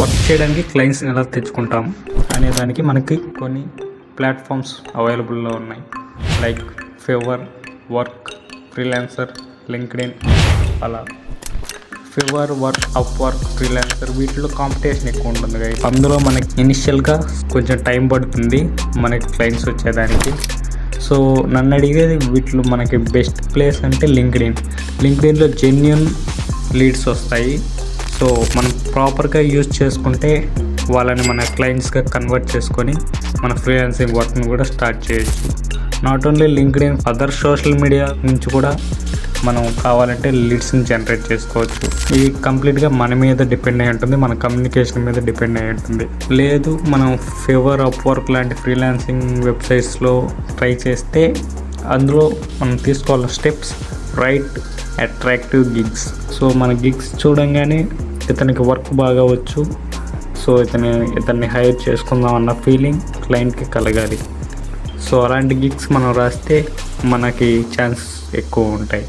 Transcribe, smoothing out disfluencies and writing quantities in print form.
Work చేయడానికి క్లయింట్స్ని ఎలా తెచ్చుకుంటాం అనే దానికి మనకి కొన్ని ప్లాట్ఫామ్స్ అవైలబుల్లో ఉన్నాయి. Like fever, work, freelancer, LinkedIn. అలా ఫివర్, వర్క్, అప్వర్క్, ఫ్రీలాన్సర్ వీటిలో కాంపిటీషన్ ఎక్కువ ఉంటుంది కదా. అందులో మనకి ఇనిషియల్గా కొంచెం టైం పడుతుంది మనకి క్లయింట్స్ వచ్చేదానికి. సో నన్ను అడిగేది వీటిలో మనకి బెస్ట్ ప్లేస్ అంటే లింక్డ్ఇన్లో జెన్యూన్ లీడ్స్ వస్తాయి. సో మనం ప్రాపర్గా యూజ్ చేసుకుంటే వాళ్ళని మన క్లయింట్స్గా కన్వర్ట్ చేసుకొని మన ఫ్రీలాన్సింగ్ వర్క్ని కూడా స్టార్ట్ చేయొచ్చు. Not only LinkedIn, other social media నుంచి కూడా మనం కావాలంటే లీడ్స్ని జనరేట్ చేసుకోవచ్చు. ఇది కంప్లీట్గా మన మీద డిపెండ్ అయి ఉంటుంది, మన కమ్యూనికేషన్ మీద డిపెండ్ అయి ఉంటుంది. లేదు మనం ఫివర్, అప్వర్క్ లాంటి ఫ్రీలాన్సింగ్ వెబ్సైట్స్లో ట్రై చేస్తే అందులో మనం తీసుకోవాల్సిన steps right attractive gigs. So మన గిగ్స్ చూడంగానే ఇతనికి వర్క్ బాగా వచ్చు, సో ఇతన్ని హైర్ చేసుకుందాం అన్న ఫీలింగ్ క్లయింట్కి కలగాలి. సో అలాంటి గిగ్స్ మనం రాస్తే మనకి ఛాన్స్ ఎక్కువ ఉంటాయి.